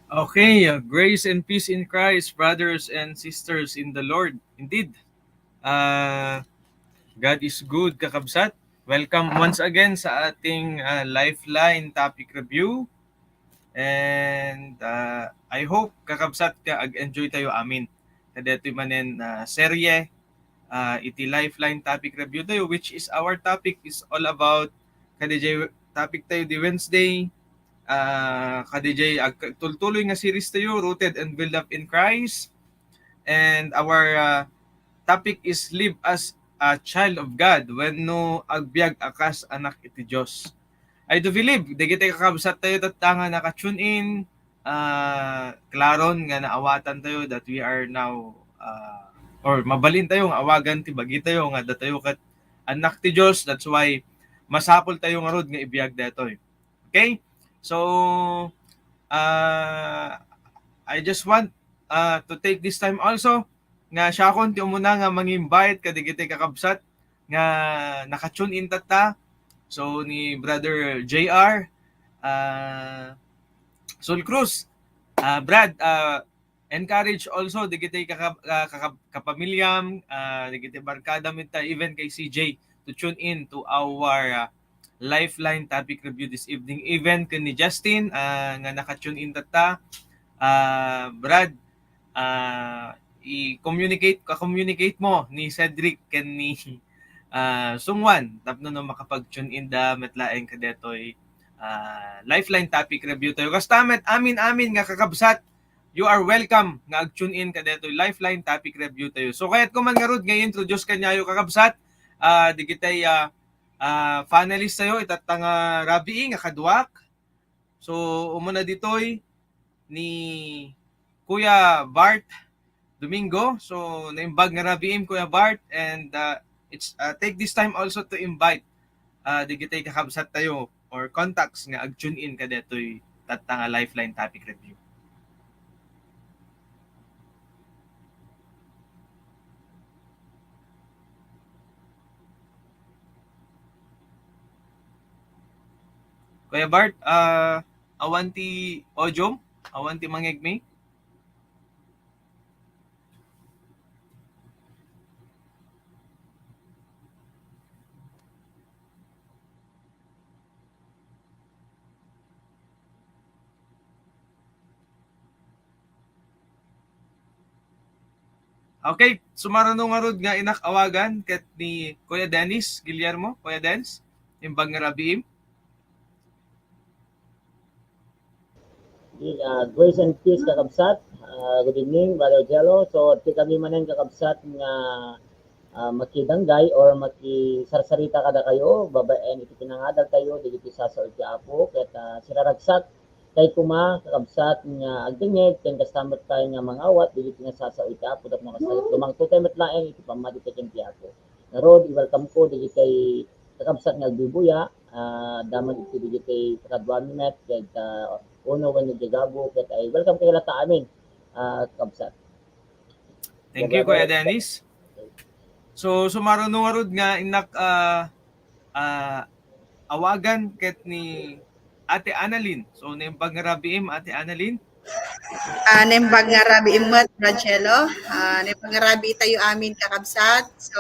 Okay, grace and peace in Christ, brothers and sisters in the Lord. Indeed, uh, God is good, kakabsat. Welcome once again sa ating Lifeline topic review. And I hope, kakabsat, ka ag-enjoy tayo amin. Kadeto'y manen serye, iti Lifeline topic review tayo, which is our topic is all about, kadijay topic tayo di Wednesday, kadijay tultuloy nga series tayo, Rooted and Built Up in Christ. And our topic is live as a child of God when no agbyag akas anak iti Diyos. I do believe, di kita kakabsat tayo tatanga naka-tune in, klaron nga naawatan tayo that we are now, or mabalin tayo nga awagan ti bagi tayo nga datayo kat anak ti Diyos. That's why masapol tayo nga rod nga ibiyag datoy. Okay? So, I just want to take this time also nga siya kon ti umuna nga mang-invite kadigiti kakabsat nga naka-tune in tata. So ni Brother JR Sol Cruz, Brad, encourage also digiti kapamilyam, digiti barkada minta, even kay CJ to tune in to our Lifeline topic review this evening. Even kay ni Justin nga naka-tune in tata, Brad, i-communicate mo ni Cedric ken ni Sungwan tapno no makapag-tune in da metlaeng kadetoy Lifeline topic review tayo. Kastamet amin nga kakabsat, you are welcome nga ag-tune in kadetoy Lifeline topic review tayo. So kaya't ko man ngarud nga introduce kanyayo kakabsat, digitay finalist tayo itatang rabi nga kadwak. So umuna ditoy ni Kuya Bart Domingo. So naimbag nga rabiim Kuya Bart, and it's take this time also to invite digitay kakabsat tayo or contacts nga ag-tune in kadetoy tatanga Lifeline topic review. Kuya Bart, awanti ojom, awanti mangegme. Okay, sumaranong nga rod nga inak awagan ket ni Kuya Dennis Guillermo, Kuya Dennis, imbag nga rabiim. Grace and peace kakabsat. Good evening, Brother Jello. So, ti kami manen kakabsat nga makidanggay or makisarsarita kada kayo, babaen iti pinangadal tayo, digiti sasaw iti apo, ket siraragsak kay kuma kakabsat nga agtingeg, ken kastamot tayo nga mangawat, digiti nga sasaw iti apo, tapno kasayot lumangto tayo metlaeng iti pamati ken ti apo. Narod, i-welcome ko digiti kakabsat nga agbibuya, daman iti digiti kakadwa minute, ket uno when nagigabo, ket ay welcome kayo lata amin, kakabsat. Thank you Kuya Dennis. So sumaranong nga rod nga inak awagan ket ni Ate Annalyn. So naimbag nga rabiim Ate Annalyn. Nembag nga rabi imot, Brad Jello. Nembag nga rabi tayo amin kakabsat. So,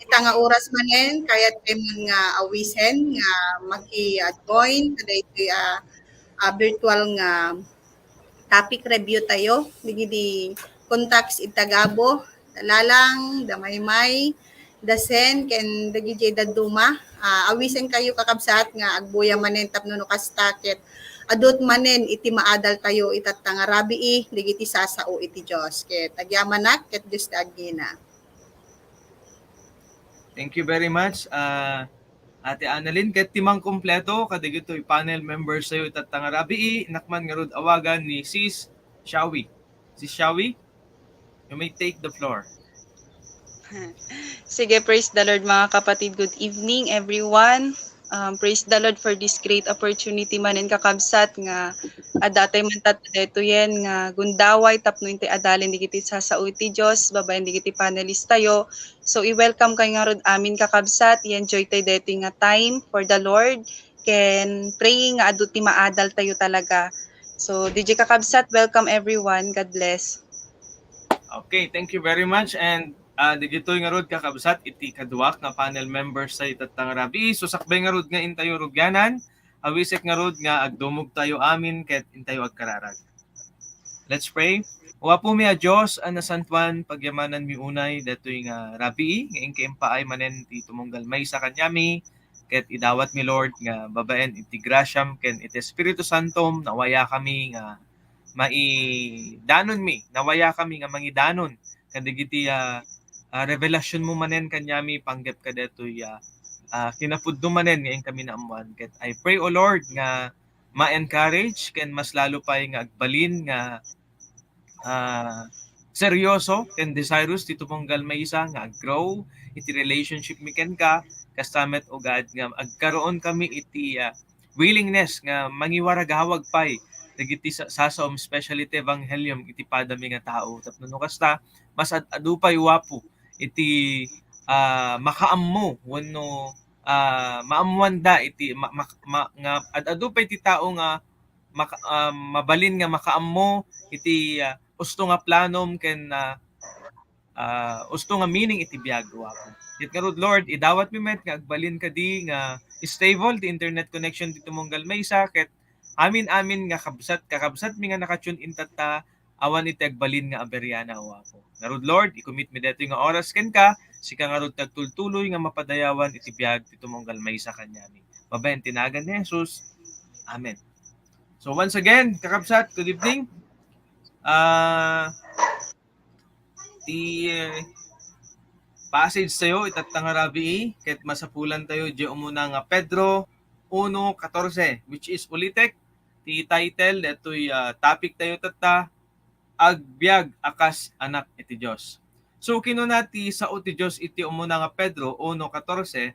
Ita nga oras manen kayat kay mga awisen nga maki-join kada ito virtual nga topic review tayo. Digidi contacts itagabo, dalalang, damaymay, dasen, ken dagiti daduma. Awisen kayo kakabsat nga agbuya manen tapno no kastakit. Adot manen iti maadal tayo itatanga rabii digiti sasao iti Dios. Ket agyamanak ket Dios agina. Thank you very much. Ate Annalyn, ket timang kompleto, kadigito panel members sa'yo itatanga rabii, nakman nga rod awagan ni Sis Shawi. Sis Shawi, you may take the floor. Sige, praise the Lord mga kapatid. Good evening everyone. Praise the Lord for this great opportunity manen kakabsat nga adatay man tat deto yen nga gundaway tapno inte adalin digiti sasao iti Dios babaen digiti panelist tayo. So i-welcome kay nga rod amin kakabsat i-enjoy tay deti nga time for the Lord ken praying nga adu ti maadal tayo talaga. So DJ kakabsat, welcome everyone. God bless. Okay, thank you very much. And digito nga rod kakabsat iti kaduak nga panel members sa itatang rabi. So sakbay nga rod nga intayo rugyanan. Awisek nga rod nga agdumog tayo amin ket intayo agkararag. Let's pray. Wa po mi a Dios a nasantuan pagyamanan mi unay datoy nga rabi nga ingkay paay manen ti tumunggal may sa kanyami ket idawat mi Lord nga babaen iti grasyam ken iti Espiritu Santo nawaya kami nga maidanon mi nawaya kami nga mangidanon kadigiti revelasyon mo manen kanyami panggep kadetoy kinapudno manen nga kami naamuan ket I pray o Lord nga ma-encourage ken mas lalo pay nga agbalin nga seryoso ken desirous ti tumunggal maysa nga aggrow iti relationship mi ken ka kastamet o God nga agkaroon kami iti willingness nga mangiwaragawag pay dagiti sasom especially ti evangelium iti padami nga tao tapno kasta mas adu pay wapo iti makaammo wenno maamuanda iti nga adu pay ti tao nga mabalin nga makaammo iti usto nga planom ken usto nga meaning iti biag wapo. Ket nga rod Lord idawat mi met nga agbalin kadi nga stable ti internet connection ti tumunggal maysa ket amin nga kakabsat mi nga nakatune in tata awan iti agbalin nga aberyana wapo. Nga rod Lord i-commit mi detoy nga oras ken ka sika nga rod tagtultuloy nga mapadayawan iti biag ti tumunggal maysa kanyami. Babaen tinagan ni Jesus. Amen. So once again, kakabsat, good evening. Ti passage tayo itatang rabii ket masapulan tayo di umuna nga Pedro 1:14 which is ulitek ti title detoy topic tayo tata agbiag akas anak iti Dios. So kinuna ti sao ti Dios iti umuna nga Pedro 1:14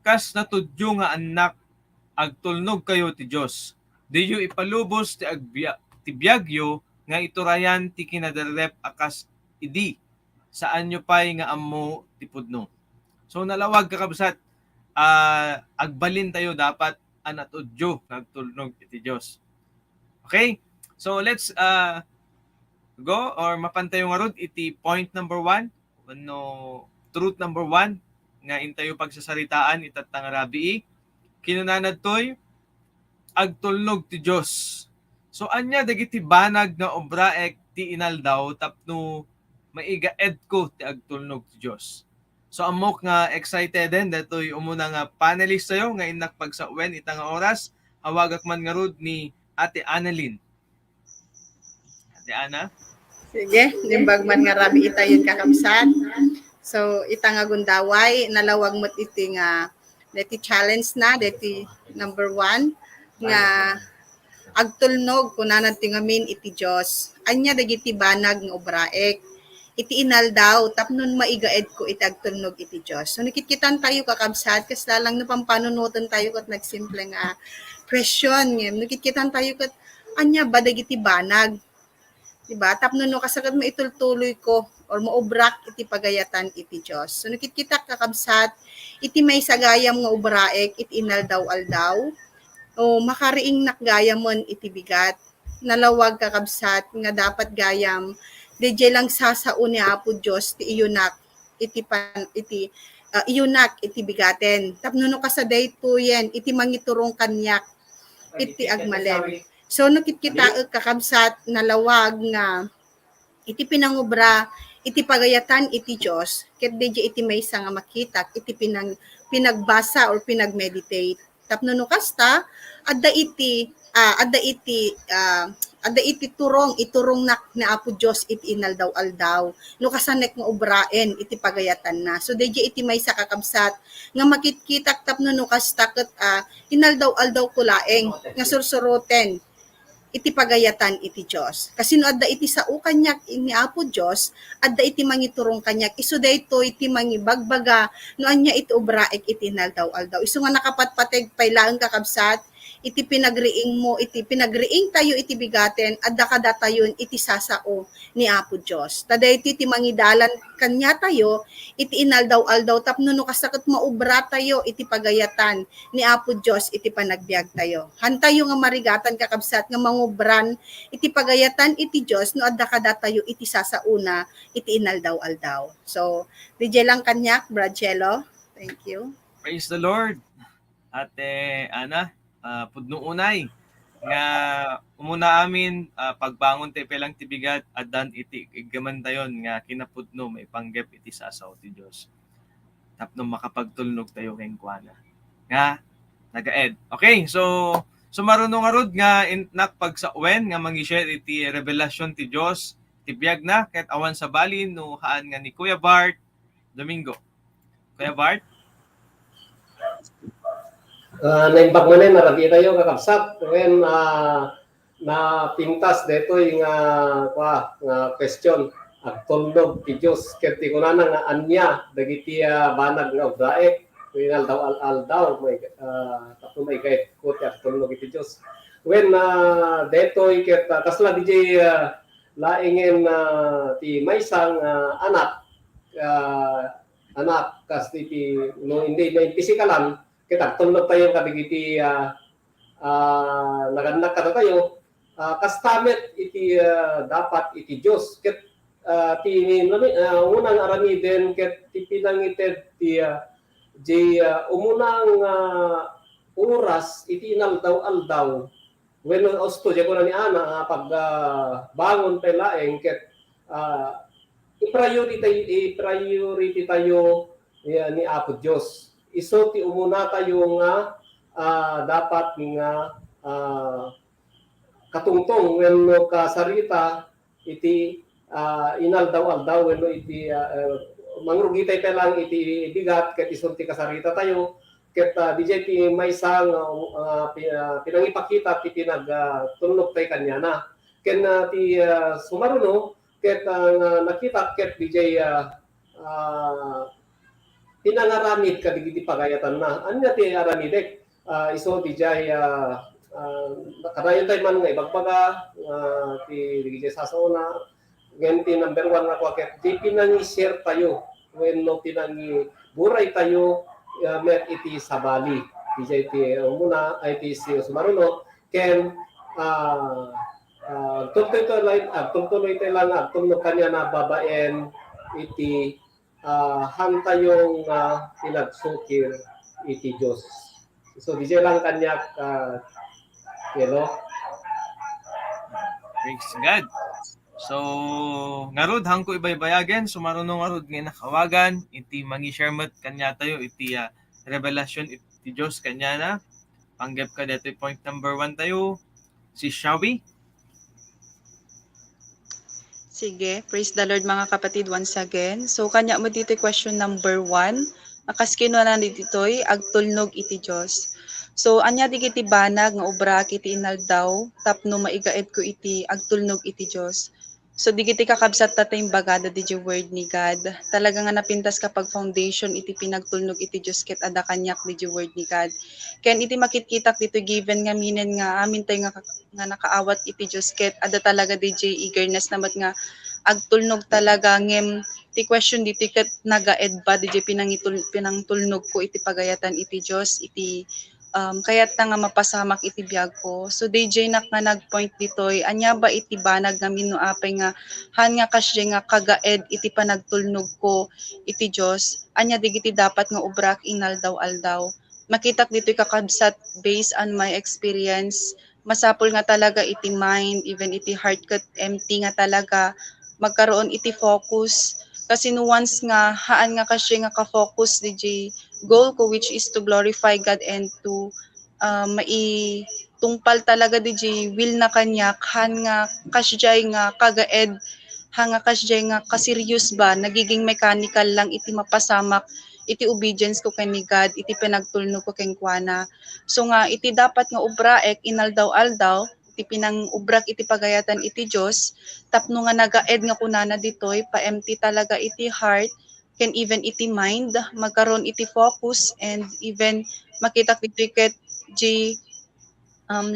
kas natudyo nga anak agtulnog kayo ti Dios. Diyo ipalubos ti biagyo nga iturayan ti kinaderep akas idi saan nyo pay nga ammo ti pudno. So nalawag kakabsat agbalin tayo dapat anatudyo nagtulnog iti Dios. Okay? So let's go or mapantayo nga rod iti point number 1 no truth number 1 nga intayo pagsasaritaan itatang rabii kinunanad toy agtulnog ti Dios. So anya dagiti banag nga obraek ti inaldaw tapno maiga edko ti agtulnog ti Dios. So amok nga excited din datoy umuna nga panelist tayo nga inak pagsawen itang oras awagak man nga rod ni Ate Annalyn. Ate Ana? Sige, limbag man nga rabi itayon kakabsat. So ita nga gundaway nalawag mo't iti nga deti challenge na deti number 1 nga agtulnog kunanan ti ngamin iti Dios. Anya dagiti banag nga obraek iti inaldaw tapnon maigaed ko iti agtulnog iti Dios. So nakitkitan tayo kakabsat kas lalang napampanunutan tayo kat nagsimple nga question ngem nakitkitan tayo kat anya ba dagiti banag. Diba? Tapno no kasagad mo itultuloy ko or maobrak iti pagayatan iti Dios. So nakitkitak kakabsat iti may sagayam nga obraek iti inaldaw-aldaw o makariing nakgayamon iti bigat nalawag kakabsat nga dapat gayam DJ lang sasao ni Apo Dios ti iyunak iti iyunak iti bigaten. Tapno no kasaday to yan, iti mangiturong kanyak, iti agmalem. So nakikita kakabsat na lawag nga iti pinangubra, iti pagayatan iti Diyos, ket DJ iti maysa nga makitak, iti pinagbasa or pinagmeditate. Tapno no kasta, adda iti iturong nak na Apo Diyos iti inaldaw-aldaw. No kasanek nga ubraen iti pagayatan na. So DJ iti maysa kakabsat nga makitkitak tapno no kasta ket inaldaw-aldaw kulaeng nga sursuroten iti pagayatan iti Diyos. Kasi no adda iti sao kanyak ni Apo Diyos, adda iti mangiturong kanyak. Isu dayto iti mangibagbaga no anya iti ubraek iti inaldaw-aldaw. Isu nga nakapatpateg paylaeng kakabsat, iti pinagriing tayo iti bigaten, adda kada tayon iti sasao ni Apo Diyos. Taday iti mangidalan kanya tayo, iti inaldaw-aldaw, tapno no kasakit maubra tayo, iti pagayatan ni Apo Diyos, iti panagbiag tayo. Hantayo nga marigatan kakabsat, nga mangubran, iti pagayatan iti Diyos, no adda kada tayo, iti sasauna, iti inaldaw-aldaw. So, DJ lang kanyak, Brad Jello. Thank you. Praise the Lord. Ate Ana, pudno unay nga umuna amin pagbangon ti pelang tibigat addan iti igaman tayon nga kinapudno may panggep iti sasaw ti Dios. Tapno makapagtulnog tayo keng kuana. Nga nagaed. Okay, so marunong arod nga nak pagsawen nga mangi-share iti revelasyon ti Dios ti biag na ket awan sa balin no haan nga ni Kuya Bart Domingo. Kuya Bart? Naimbag mo na narabi tayo kakabsat when na pintas dito yung question agtulnog ti Diyos ket ti kunana nga anya dagiti banag nga ubrae winal daw aldaw may tapno may kay kuti agtulnog ti Diyos when dito ket kasla DJ laingen ti maysang anak kas ti no hindi na pisikalan kita tulog tayo kadigiti naganak ka tayo kastamet iti dapat iti Dios ket ti unang arami den ket ti pinangited ti umunang oras iti inaldaw-aldaw when osto di ko na ni Ana pag bangon tayo laeng ket i-priority tayo ni Apo Dios. Iso ti umuna tayo nga dapat nga katungtong wenno kasarita iti inaldaw-aldaw wenno iti mangrugitay tayo lang iti bigat ket ison ti kasarita tayo ket DJ ti maysang pinangipakita ti pinagtulnog tayo kanya na ken ti sumaruno ket nakita ket DJ pinangaramid kadigiti pagayatan na. Anya ti aramidek iso ti jay kadayon tayo man nga ibagbaga ti DJ sasauna genti number 1 nga kwa ket di pinangi-share tayo when no pinangi buray tayo met iti sabali DJ ti muna ay ti si sumaruno ken tuloy tayo lang tulog kanya na babaen iti hantayong pinagsukir iti Diyos. So, di lang kanyak Praise God. So, ngarod, hangko ibaybayagen, sumarunong ngarod nga nakawagan, iti mangi-share mat kanya tayo, iti revelasyon iti Diyos kanya na. Panggap ka dito point number 1 tayo, si Shawi. Sige, praise the Lord mga kapatid once again. So kanya mo dito question number 1. Akas kinuha na dito'y agtulnog iti Diyos. So anya di kiti banag nga obra kiti inaldaw tapno maigaed ko iti agtulnog iti Diyos. So di kiti kakabsat tatay bagada di word ni God. Talaga nga napintas kapag foundation iti pinagtulnog iti Diyos ket ada kanyak di word ni God. Ken iti makitkitak dito given nga minen nga amin tay nga nakaawat iti Diyos ket ada talaga di eagerness namat nga agtulnog talaga ngem ti question dito ket nagaed ba di pinangtulnog ko iti pagayatan iti Diyos iti Kaya't nga mapasamak iti biyag ko. So DJ nak nga nagpoint ditoy, anya ba iti banag nga minuapay nga han nga kasya nga kagaed iti panagtulnog ko iti Dios, anya digiti dapat nga ubrak inaldaw-aldaw. Makitak dito'y kakabsat based on my experience, masapol nga talaga iti mind, even iti heart kat empty nga talaga, magkaroon iti focus. Kasi no once nga, haan nga kasi nga ka-focus DJ, goal ko which is to glorify God and to maitungpal talaga DJ, will na kanyak, han nga kasyay nga kagaed, hanga kasyay nga kaserious ba, nagiging mechanical lang iti mapasamak iti obedience ko kay ni God, iti pinagtulnog ko kay kuana. So nga iti dapat nga ubraek inaldaw-aldaw, iti pinang ubrak iti pagayatan iti Dios, tapno nga nagaed nga kunana ditoy, pa-empty talaga iti heart, can even iti mind, magkaroon iti focus, and even makita iti ket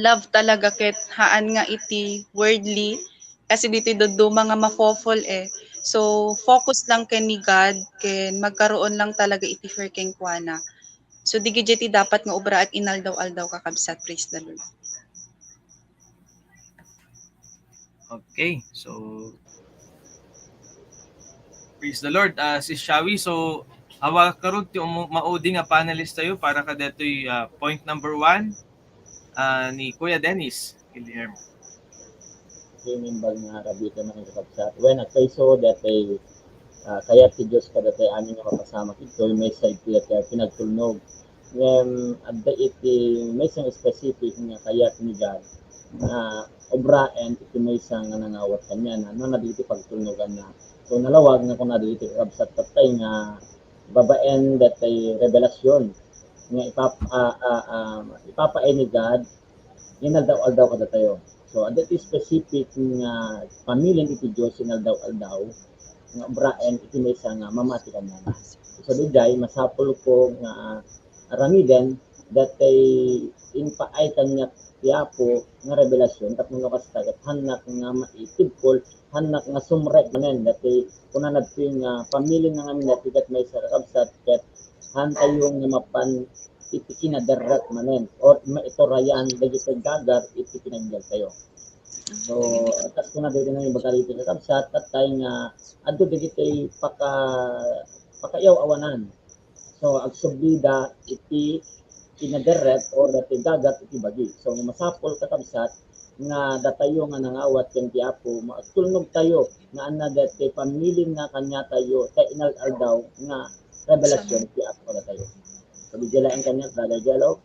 love talaga ket haan nga iti worldly, kasi dito duduma nga mafofol eh. So, focus lang ken ni God, ken magkaroon lang talaga iti fear ken kuana. So, digiti dapat nga ubra at inaldaw-aldaw kakabsat. Praise the Lord. Okay, so praise the Lord. Si Shawi, so awa karon ti maudi nga panelist tayo para kadetoy point number 1 ni Kuya Dennis Guillermo. Tinimbag nga rabita man ang kakabsat. When at so that ay kaya ti Diyos kada tayo amin nga mapasama ito, may side kaya pinagtulnog. Ngayon, adda iti may isang specific nga kaya ni God na obraen iti may isang nga nangawat kanya na no naditi pagtulnogan na. So nalawag nga kung naditi kakabsat tatay nga babaen that ay revelasyon nga ipapain ni God inaldaw-aldaw kada tayo. So, that is specific nga pamilyang iti Diyos inaldaw-aldaw nga obraen iti may isa nga mamati kanya na. So, digay, masapol ko nga aramiden that ay inpaay kanya tiyapo nga revelasyon tapno nga kastagat hanak nga maitibkol hanak nga sumrek manen that ay kunanad ko nga pamilyang nga ngamin dati kat may sarakabsat kat han tayo nga mapan iti kinadarat manen or maitorayan dagiti gagar iti pinanggel tayo. So atas ko na dito na yung bagalito sa kabsat at tayo nga adto dagiti pakayaw awanan. So agsubida iti kinadarat or dati gagar iti bagi. So masapol kakabsat nga datayo nga nangawat ken ti Apo maatulnog tayo nga anna dati pamiling nga kanya tayo tay inaldaw nga revelasyon ti Apo kada tayo. So, bigyan kanya, Brother Jello.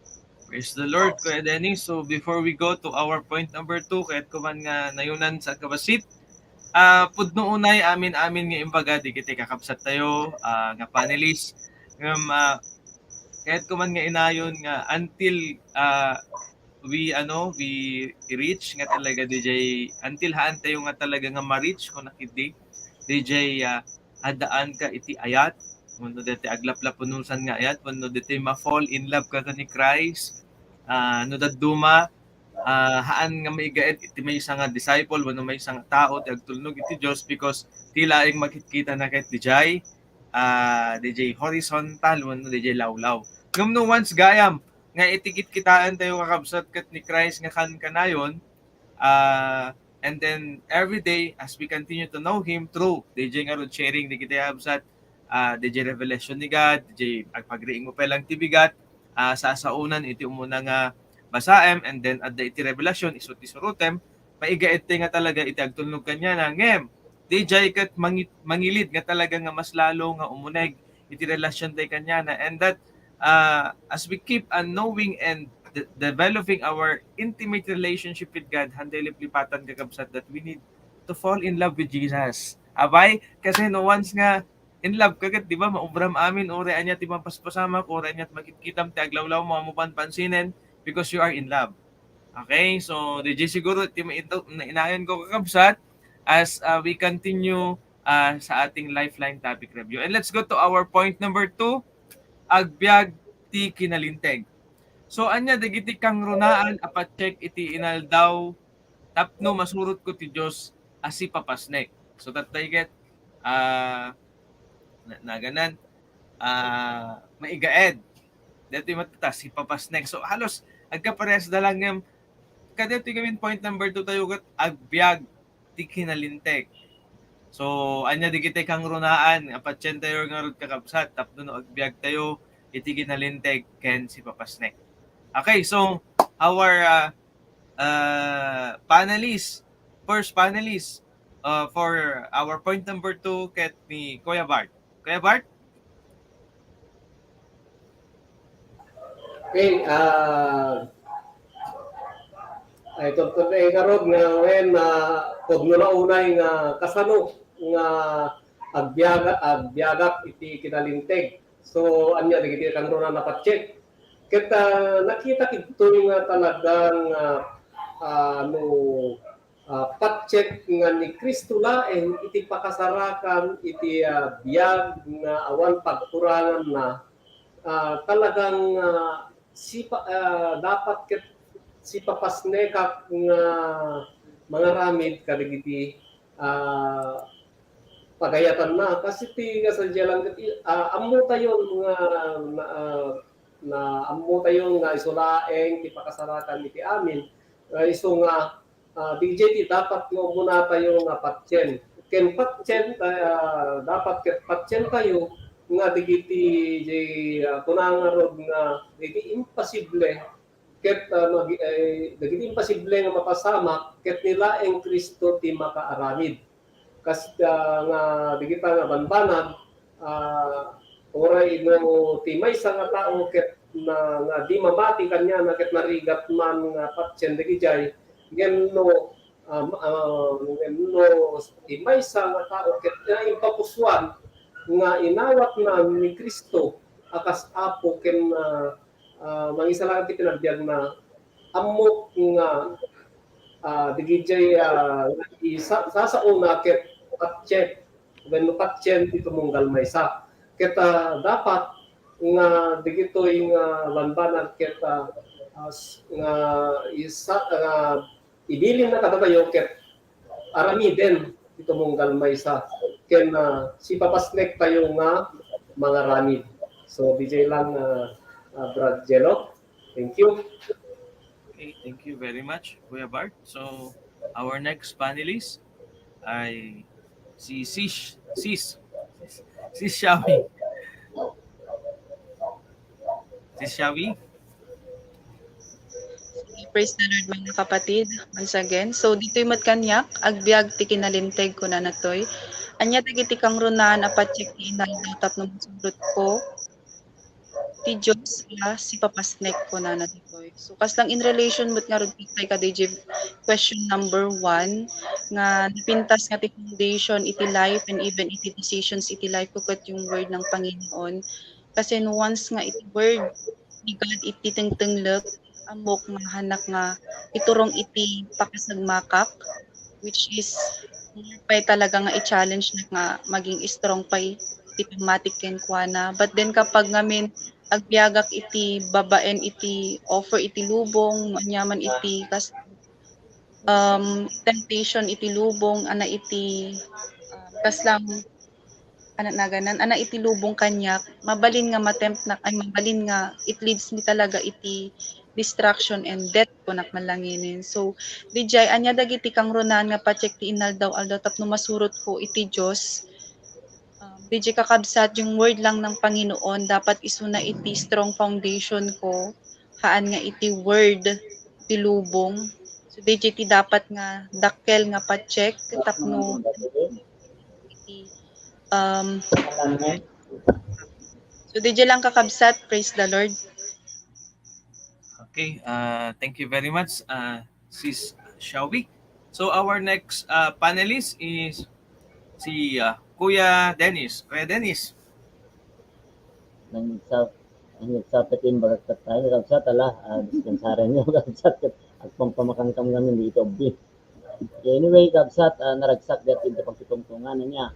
Praise the Lord, Kuya Dennis. So, before we go to our point number 2, kahit kuman nga nayunan sa kabasit, pudno unay amin nga imbaga, di kiti kakabsat tayo, nga panelist, kahit kuman nga inayon nga until we reach nga talaga DJ, until haan tayo nga talaga nga ma-reach kung nakiti, DJ, adaan ka iti ayat, wano dati aglaplap punusan nga ayat, wano dati ma-fall in love ka ni Christ, no daduma, haan nga maigaet iti may isang disciple, wano may isang tao, ti agtulnog iti Diyos because tila ay makikita na kahit DJ horizontal, wano DJ lawlaw. Ngam no once gayam, nga itikit kitaan tayo kakabsat kat ni Christ nga kan kanayon, and then every day as we continue to know Him through DJ nga sharing di kita absat, DJ revelation ni God, DJ agpagriing mo pelang tibigat, sa saunan iti umuna nga basaem, and then at iti revelation isut isurutem, maigaet nga talaga iti agtulnog kanya na ngem, DJ kat mangilid nga talaga nga mas lalo nga umuneg iti relasyon tay kanya na, and that as we keep on knowing and developing our intimate relationship with God, handay liplipatan kakabsat that we need to fall in love with Jesus. Abay, kasi no once nga in love kagat, di ba, maubram amin, ore anya ti mapaspasamak, ore anya makikitam ti aglawlaw mo amupan pansinin because you are in love. Okay, so DJ siguro ti inayan ko kakabsat as we continue sa ating lifeline topic review. And let's go to our point number 2, agbyag ti kinalinteg. So anya dagiti kang runaan apat check iti inaldaw tapno masurot ko ti Dios asi papasnek. So tatay get na ganan maigaed dito matata si papasnek. So halos agkapares na lang yung kadito gamin point number 2 tayo kat agbyag ti kinalintek. So anya di kita kang runaan apatyen tayo nga rod kakabsat tapno no agbyag tayo iti kinalintek ken si papasnek. Okay, so our panelists, first panelist for our point number 2 ket ni Kuya Bart. Kuya Bart? Okay, ay tungkol ay karod nga wen pud na unay nga kasano nga agbyagak iti kinalinteg. So anya digiti kang ron na pa-check. Ket nakita kito nga talagang pa-check nga ni Kristo laeng iti pakasarakan iti biyag nga awan pagkurangan na talagang dapat ket si papasnekak nga mga ramid kadigiti pagayatan na kasi ti kasadya lang ammo tayo nga na ammo tayo nga isulaeng ti pakasarakan iti amin iso nga DJ ti dapat nga muna tayo nga patyen ken patyen dapat ket patyen tayo nga digiti kunang rod nga digiti imposible ket dagiti imposible nga mapasama ket nilaeng Kristo ti makaaramid kas nga digita nga banbanag oray no ti maysa nga tao ket nga di mamati kanya na ket narigat man nga patyen digijay genno ti maysa nga tao ket impapuswan nga inawat na ni Kristo akas apo ken mangisa lang ti pinagbiag na amok nga digijay sasauna ket patyen wenno patyen ti tumunggal maysa ket dapat nga digitoy nga banbanag ket nga ibilin na katatayo ket aramiden ti tumunggal maysa ken si papasnek tayo nga mga ramid. So DJ lang Brad Jello. Thank you. Okay, thank you very much, Kuya Bart. So, our next panelist ay si Sis Shawi. Sis Shawi? Praise the Lord mga kapatid. Once again. So dito'y matkanyak, agbyag ti kinalinteg ko na natoy. Anya tagiti kang runan apatsik ti inaldaw tapno masurot ko. Ti Diyos si papasnek ko na natoy. So kas lang in relation with nga rugpitay ka DJ question number 1 nga napintas nga ti foundation iti life and even iti decisions iti life ko ket yung word ng Panginoon. Kasi no once nga iti word ni God iti tengtenglek amok nga hanak nga iturong iti pakasagmakak which is pay talaga nga i-challenge na nga maging strong pay iti pamatik ken kuana but then kapag ngamin agbyagak iti babaen iti offer iti lubong manyaman iti kas temptation iti lubong ana iti kaslang ana naganan ana iti lubong kanyak mabalin nga matempt na ay mabalin nga it leads me talaga iti distraction and death ko nakmalanginin. So dijay anya dagiti kang runan nga pacheck ti inaldaw tapno masurot ko iti Dios. DJ kakabsat yung word lang ng Panginoon dapat isuna iti strong foundation ko haan nga iti word ti lubong. So DJ ti dapat nga dakkel nga pacheck tapno iti so DJ lang kakabsat, praise the Lord. Okay, thank you very much, Sis Shawi. So our next panelist is si Kuya Dennis. Kuya Dennis. Nang nagsapatin bagat tayo kabsat ala dispensaran niyo kabsat at pampamakangkam kami dito bi. Anyway kabsat naragsak dat iti pagtutungtungan niya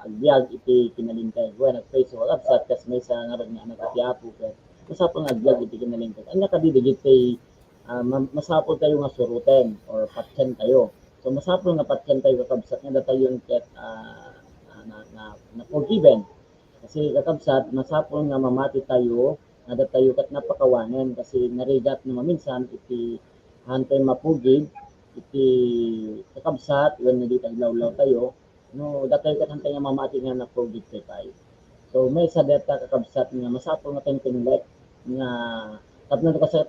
agbyag iti kinalintay ko nagpray so kabsat kas may sa ngarag nga anak iti apo ket masapol nga agbyag iti kinalintay anya kadidigit kay masapol tayo nga suruten or patyen tayo so masapol nga patyen tayo kabsat nga datayon ket na forgiven kasi kakabsat masapol nga mamati tayo nga tayo kat napakawanen kasi narigat na maminsan iti hantay mapugid iti kakabsat when hindi taglawlaw tayo no datay kat hantay nga mamati nga napugid tayo. So may sa data kakabsat nga masapo nga tayong tinulek nga tapno ko sa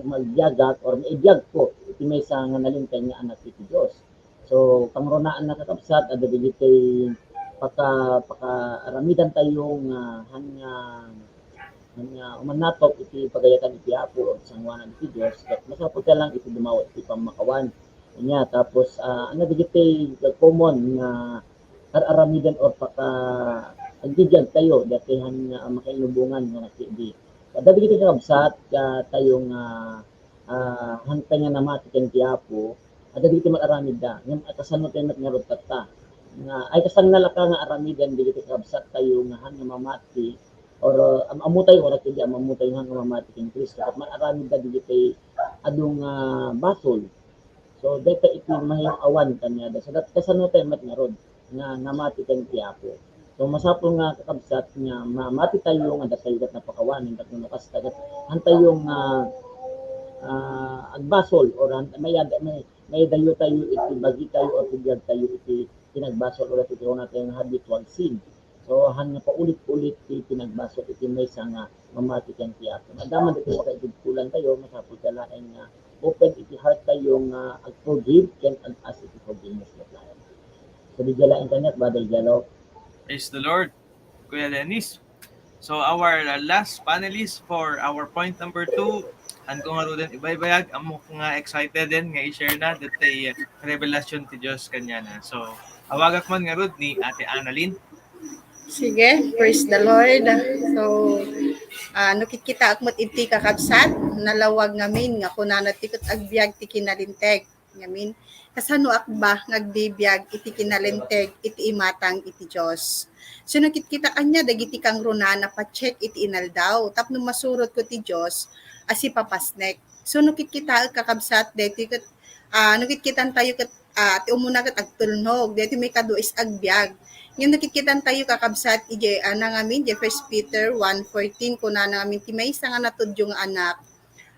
magbiagak or maibiyag ko iti may sa nga nalintay nga anak iti Dios. So pangronaan na kakabsat ada digiti paka aramidan tayo nga hanya umanatok iti pagayatan iti Apo o sangwanan iti Dios ket masapot lang iti dumawat iti pamakawan niya tapos ano digiti common nga aramidan or pagbibiyag tayo datihan nga makainubungan nga nakidi kada digiti kakabsat tayong hantay nga namati ken ti Apo ada digiti mataramid da ngem kasano tayo nga ta nga ay kasang nalaka nga aramidan digiti kakabsat tayo nga hanga mamati or amutay or kindi amutay nga mamati ken Kristo at mataramid da digiti adung basol. So deta iti mahayang awan kanya da so dat kasano tayo nga rod nga namati ken ti Apo. So masapol nga kakabsat nga mamati tayo nga datay kat napakawanin kat nukas tagat hantay yung agbasol or may dayo tayo iti bagi tayo o tigyag tayo iti pinagbasol o iti na tayo nga habitual sin. So han nga paulit-ulit iti pinagbasol iti may nga mamati ken ti Apo. Adaman iti makaitugtulan tayo masapol ka laeng nga open iti heart tayo nga ag-forgive ken as iti forgiveness na laeng. So di jalain kanya Brother Jello. Praise the Lord, Kuya Dennis. So our last panelist for our point number 2, ko nga ro din ibaybayag amo nga excited din nga i-share na datay revelasyon ti Dios kanya na. So awagak man nga rod ni Ate Annalyn. Sige, praise the Lord. So, nakikita akmat iti kakabsat, nalawag ngamin, nga kunana tikot agbyag ti kinalinteg. Ngamin, kasano akba ngagbibiyag iti kinalinteg, iti imatang iti Diyos. So, nakikita kanya, dagiti kang runana pa-check iti inaldaw. Tapno masurot ko ti Diyos, asi papasnek. So, nakikita kakabsat, deti kat, nakikitan tayo kat, ti umuna kat agtulnog, deti may kaduis agbyag. Yung nakikitan tayo kakabsat ije ngamin je 1 Peter 1:14 kuna namin ti maysa nga natudyo nga anak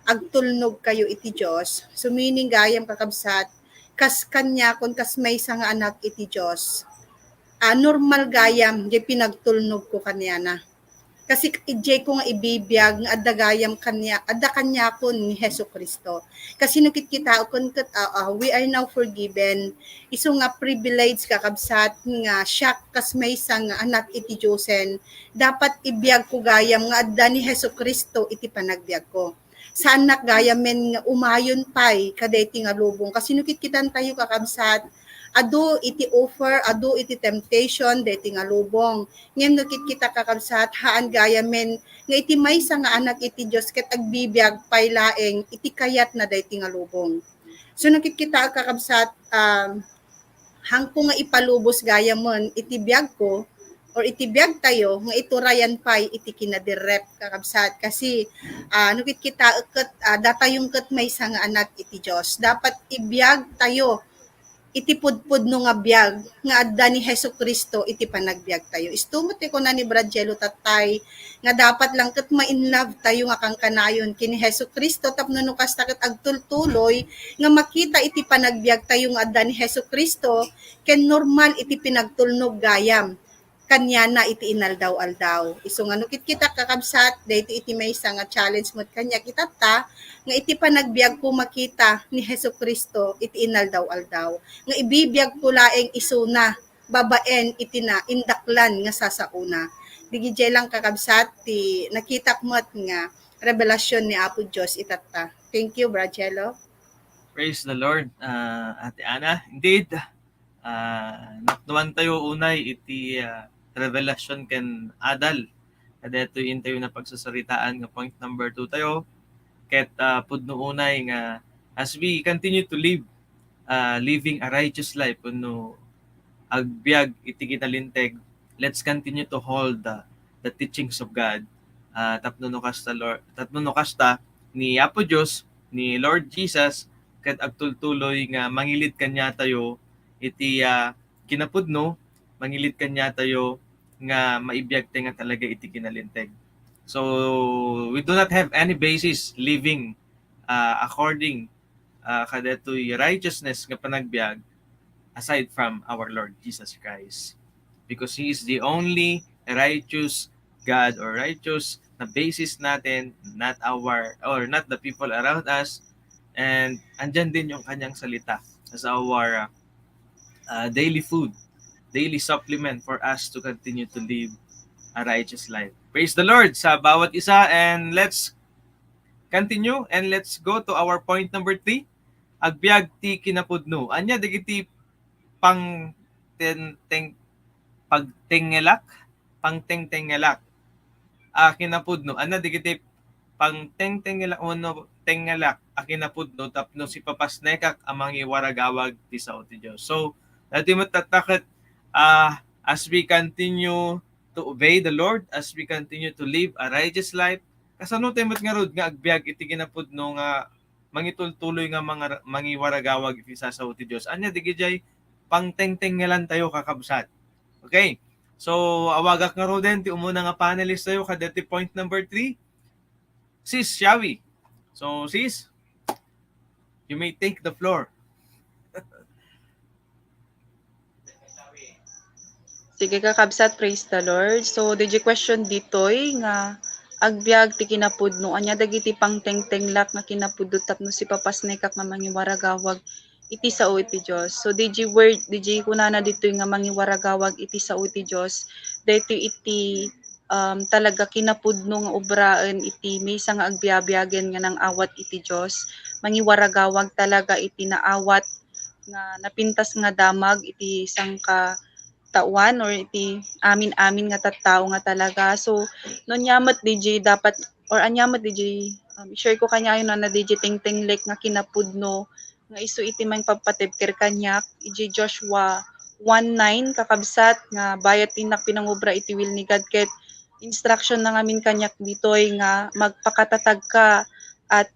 agtulnog kayo iti Dios sumining gayam kakabsat kas kanya kun kas maysa nga anak iti Dios normal gayam je pinagtulnog ko kanya na kasi ije ko nga ibibiyag nga adda kanya kun ni Hesus Kristo kasi nakikita kun we are now forgiven iso nga privilege kakabsat nga siya kas maysa nga anak iti Diyosen dapat ibiyag ko gayam nga adda ni Hesus Kristo iti panagbiag ko sa anak gayam men nga umayon pay kadeti nga lubong kasi nakikitan tayo kakabsat adu iti offer, adu iti temptation, deti nga lubong. Ngem nakikita kakabsat, haan gaya men, nga iti maysa nga anak iti Diyos, ket agbibiyag paylaeng, iti kayat na deti nga lubong. So nakikita kakabsat, hangko nga ipalubos gaya mon, iti biyag ko, or iti biyag tayo, nga iturayan pay, iti kinadirep kakabsat. Kasi, nakikita ket, datayong ket maysa nga anak iti Diyos. Dapat ibiyag tayo, iti pudpud no nga biyag nga adda ni Hesus Kristo iti panagbiag tayo. Istumot ko na ni Brad Jello tatay nga dapat lang ket ma-in love tayo nga kang kanayon kini Hesus Kristo tapno no kasta ket agtultuloy nga makita iti panagbiag tayo nga adda ni Hesus Kristo ken normal iti pinagtulnog gayam kanya na iti inaldaw-aldaw. Iso nga no kita kakabsat dayto iti maysa nga challenge mod kanya kita ta nga iti panagbiag ko makita ni Hesus Kristo iti inaldaw-aldaw. Nga ibibiyag ko laeng isuna babaen iti na indaklan nga sasauna. Digijay lang kakabsat ti nakita mo't nga revelasyon ni Apo Diyos itata. Thank you, Brad Jello. Praise the Lord, Ate Ana. Indeed, naktuan tayo unay iti revelasyon ken adal. Kadeto in tayo na pagsasaritaan nga point number 2 tayo. Ket pudno unay nga as we continue to live living a righteous life no agbyag iti kinalinteg, let's continue to hold the teachings of God. Tapno no kasta ni Apo Dios ni Lord Jesus ket agtultuloy nga mangilid kanya tayo iti kinapudno, mangilid kanya tayo nga maibiyag tayo nga talaga iti kinalinteg. So we do not have any basis living according kadetoy righteousness nga panagbiag aside from our Lord Jesus Christ. Because He is the only righteous God or righteous na basis natin, not not the people around us. And andyan din yung kanyang salita as our daily food, daily supplement for us to continue to live a righteous life. Praise the Lord sa bawat isa, and let's continue and let's go to our point number 3. Agbyag ti kinapudno. Anya digiti pang pagtingelak, pangtengtengelak. Kinapudno. Anya digiti pang tengtengelak uno tengelak kinapudno tapno si papasnekak amang iwaragawag ti sao ti Dios. So, dati matatakot as we continue to obey the Lord, as we continue to live a righteous life, kasano tayo nga rod nga agbyag iti kinapudno nga mangitultuloy nga mga mangiwaragawag iti sasaw ti Dios. Anya digijay pangtengtengelan tayo kakabsat. Okay? So, awagak nga roden ti umuna nga panelist tayo kadati point number 3. Sis Shawi. So, sis, you may take the floor. Sige kakabsat, praise the Lord. So, did you question ditoy nga agbyag ti kinapudno anya dagiti pangtengtenglak nga kinapudot tapno si papasnekak nga mangiwaragawag iti sao iti Dios. So, did you kunana ditoy nga mangiwaragawag iti sao iti Dios. Dito iti talaga kinapudno nga obraan iti maysa nga agbiabiagen nga nang awat iti Dios. Mangiwaragawag talaga iti naawat nga napintas nga damag iti sangka tawan or iti amin-amin nga tattao nga talaga. So, no nyamat DJ dapat or anyamat DJ share ko kanya yun na DJ tingtinglek nga kinapudno nga isu iti mang papatibker kanyak iti Joshua 1:9 kakabsat nga bayat tinak pinangobra iti will ni God ket instruction na ngamin kanyak ditoy nga magpakatatag ka at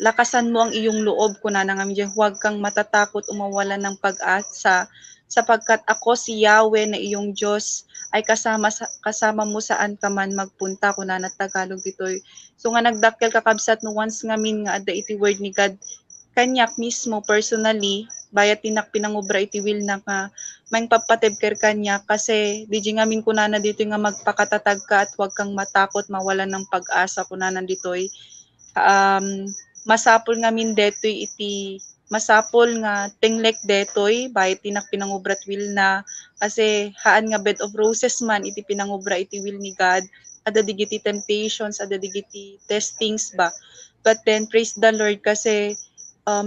lakasan mo ang iyong loob kunana nga medyo huwag kang matatakot umawalan ng pag-asa sapagkat ako si Yahweh na iyong Diyos ay kasama mo saan ka man magpunta kunana Tagalog ditoy. So nga nagdakkel kakabsat no once ngamin nga adda iti word ni God kanyak mismo personally bayat tinak pinangobra iti will na nga may papatibker kanya kasi di ngamin kunana dito nga magpakatatag ka at huwag kang matakot mawalan ng pag-asa kunana ditoy. Masapol ngamin detoy iti masapol nga tinglek detoy bayat tinak pinangobra iti will na kasi haan nga bed of roses man iti pinangobra iti will ni God ada digiti temptations ada digiti testings ba but then praise the Lord kasi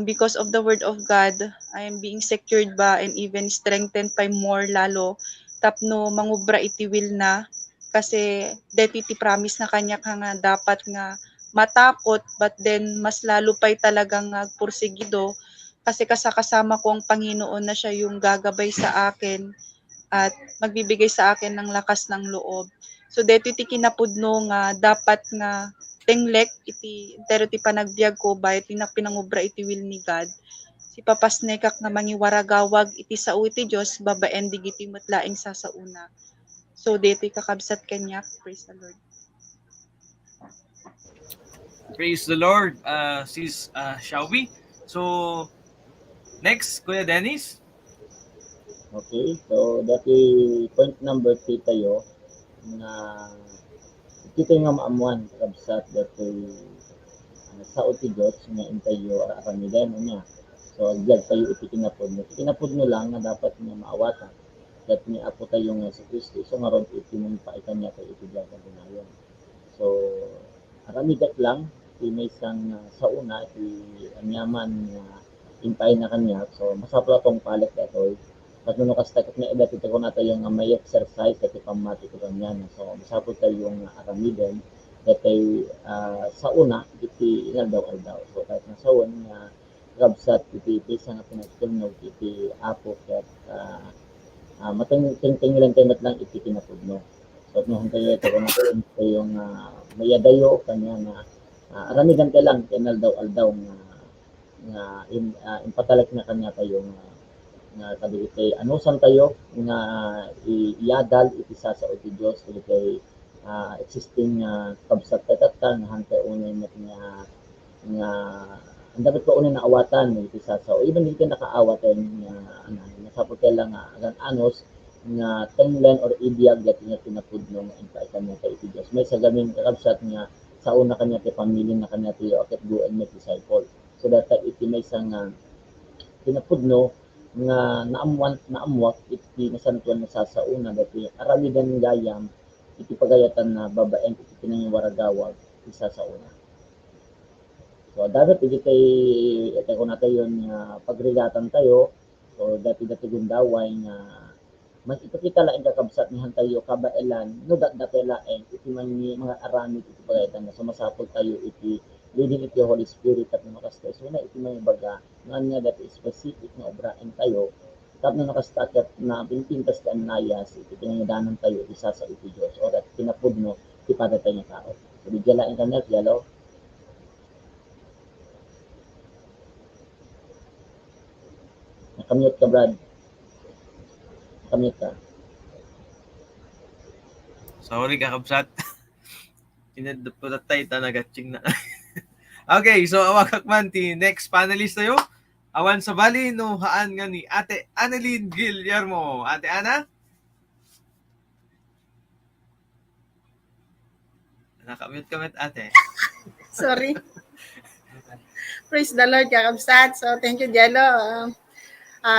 because of the word of God, I am being secured ba and even strengthened by more lalo. Tapno mangubra iti will na kasi deti ti promise na kanya nga dapat nga matakot but then mas lalo pa'y talagang pursigido kasi kasama ko ang Panginoon na siya yung gagabay sa akin at magbibigay sa akin ng lakas ng loob. So deti ti kinapudno nga dapat nga tenglek iti entero ti panagbiag ko bayat tinak pinangobra iti will ni God. Si papasnekak nga mangiwaragawag iti sao iti Dios babaen digiti metlaeng sasauna. So deti kakabsat kanyak, praise the Lord. Praise the Lord, sis Shawi. So, next, Kuya Dennis. Okay, so dati point number 3 tayo na kita nga maamuan kakabsat dati sa uti Diyos nga intayo aramiden niya. So agbyag tayo iti kinapudno lang nga dapat nga maawatan dat ni apo tayo nga si Kristo so nga ron iti mong paikan niya tayo iti biyagan gunayon. So aramidat lang iti may isang sauna iti anyaman nga impay na kanya so masapla tong palit datoy at nung nakastakot na edad ito ko na tayo nga may exercise at ipamati ko ganyan. So, masapot tayo yung aramiden that ay sa una, iti inaldaw-aldaw. So, kahit nasawan nga rabsat iti sa nga pinagtulnog iti apo kat mating-ting lang tayo lang iti kinapudno. So, at nung tayo ito ko na tayo yung mayadayo kanya na aramidan tayo lang inaldaw-aldaw nga impatalak na kanya tayo nga kadili kay anusan tayo nga iadal iti sa uti Dios kadili kay existing kabsat tatatan nga hantay unay met nga ang dapat ko unay naawatan iti sasaw even hindi ka nakaawatan nga nasapot lang nga agan anos nga tenglen or ibiyag dati nga tinapudno nga inkaitan niya kay iti Diyos. May sa gaming kakabsat nga sa una kanya ti pamilya na kanya ti akit guan may disciple. So data iti may isang tinapudno nga naamwat iti nasantuan na sa una dati aramidan gayam iti pagayatan na babaeng iti pinangiwaragawag isa sa una. So dapat iti kay ko natin yun pagrigatan tayo so dati gundaway nga mas ipakita laing kakabsat ni hantayo kabailan no dati laing iti mga aramid iti pagayatan na sumasapol tayo iti leading iti Holy Spirit at nakastay so na iti mga baga nga niya dati specific na obrain tayo tapno nakastakat na pinpintas ka nayas iti pinangadanan tayo isa sa iti Diyos o at pinapudno iti padatay nga tao so di laing kanyak yalo nakamute ka Brad nakamute ka Sorry, kakabsat. Pinadaputatay ta nagatching na. Okay, so awakak man ti next panelist tayo. Awan sa bali no haan nga ni Ate Annalyn Guillermo. Ate Ana? Nakamute ate. Sorry. Praise the Lord, kakabsat. So, thank you, Jello.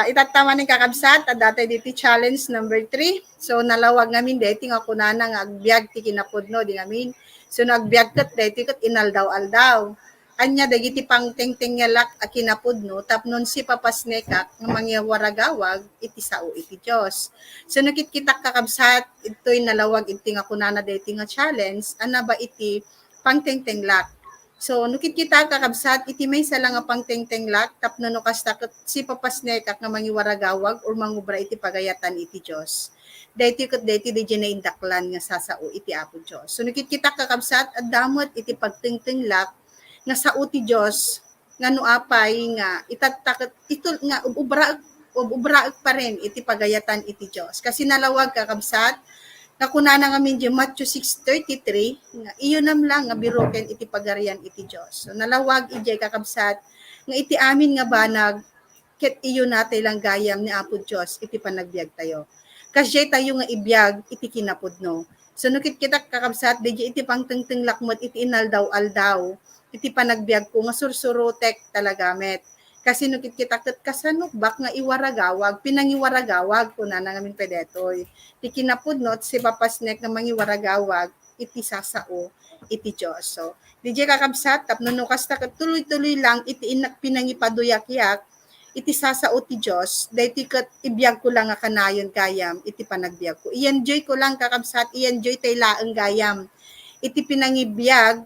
Itatama ni kakabsat at dati diti challenge number 3. So, nalawag ngamin deti nga kunana nga agbyag ti kinapudno di ngamin. So, nagbyag kat deti kat inaldaw-aldaw. Anya dagiti pang tengteng yalak a kinapudno tapnon si papasnekak nga mangyawaragawag iti sao iti Dios. So nakitkitak kakabsat ito'y nalawag iti nga kunana deti nga challenge ana ba iti pang tengteng lak. So nakitkitak kakabsat iti may sala nga pang tengteng lak tapno no kastakot si papasnekak nga mangyawaragawag or mangubra iti pagayatan iti Dios. Deti di na indaklan nga sasao iti Apo Dios. So nakitkitak kakabsat at damot iti pagtengteng lak nga sa uti Dios nga no apay nga itatakot ito nga ubra pa rin iti pagayatan iti Dios kasi nalawag kakabsat nga kunana nga medyo Matthew 6:33 nga iyo nam lang nga biroken iti pagarian iti Dios so nalawag ijay kakabsat nga iti amin nga banag ket iyo natay lang gayam ni Apo Dios iti panagbiag tayo kasi tayo nga ibiyag iti kinapudno so nukit kita kakabsat di iti pangtengteng lakmot iti inaldaw-aldaw iti panagbiag ko nga sursurotek talagamet. Kasi nukit kita kasanok bak nga iwaragawag, pinangiwaragawag ko na namin pedetoy. Ti kinapudnot si papasnek nga mangiwaragawag, iti sasao, iti Diyos. So, di kakabsat, tapno nukas tuloy-tuloy lang, iti inak pinangipaduyak-yak, iti sasao ti Diyos, dahi kat ibiyag ko lang nga kanayon gayam, iti panagbiag ko. I-enjoy ko lang kakabsat, i-enjoy tay laeng gayam, iti pinangibiyag,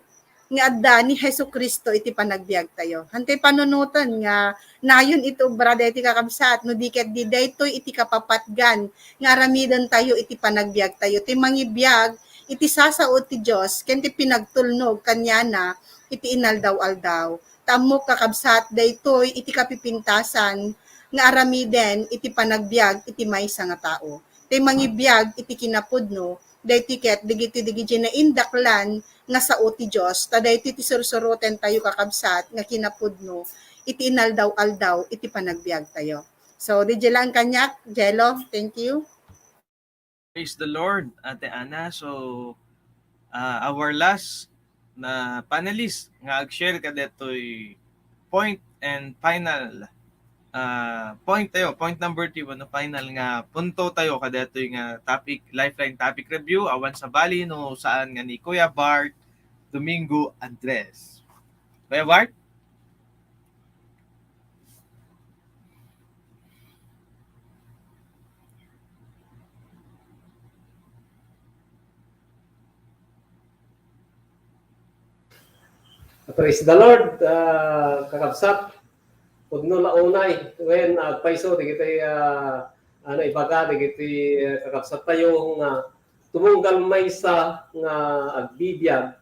nga adda ni Hesus Kristo iti panagbiag tayo. Hantay panunutan nga nayon ito brada iti kakabsat no diket di daytoy iti kapapatgan nga aramidan tayo iti panagbiag tayo. Ti mangibiyag iti sasao ti Dios ken ti pinagtulnog kanyana iti inaldaw-aldaw. Tammo kakabsat daytoy iti kapipintasan nga aramiden iti panagbiag iti maysa nga tao. Ti mangibiyag iti kinapudno daytiket digiti na indaklan nga sa ti Dios taday iti sursuroten tayo kakabsat nga kinapudno iti inaldaw-aldaw iti panagbiag tayo. So di lang kanyak Jello, thank you. Praise the Lord, Ate Ana. So our last na panelist nga ag-share ka detoy point and final point tayo, point number 2 no final nga punto tayo kadetoy nga topic lifeline topic review awan sa bali no saan nga ni Kuya Bart Domingo Andres. Kuya Bart? Praise the Lord, kakabsat. Pudno launay, when paiso, di kita ibaga, di kita kakabsat tayo nga tumunggal may sa nga agbibiyag,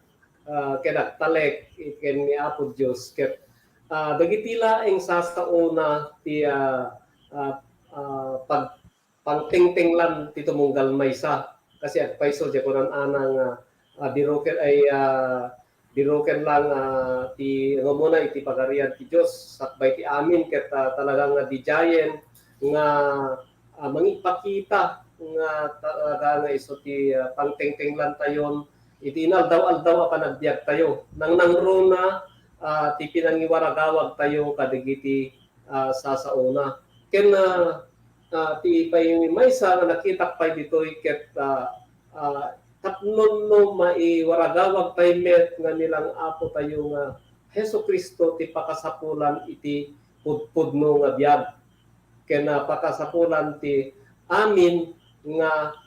kaya talek, iken ni Apo Diyos. Kaya dagitila ang sasauna ti pagpangtingting lang ti tumunggal may sa. kasi agpaiso di ko anang diroken ay diroken lang ti nga muna iti pagarian ti Dios sakbay ti amin ket talagang dijayen nga mangipakita nga talaga nga iso ti pangtengtenglan tayon iti inaldaw-aldaw a panagbiag tayo nang nangro na ti pinangiwaragawag tayo kadigiti sasauna ken ti pay maysa nga nakita pay ditoy ket tapnon no maiwaragawag tayo met nga nilang apo tayo nga Hesus Kristo ti pakasapulan iti pudpudno nga biag ken pakasapulan ti amin nga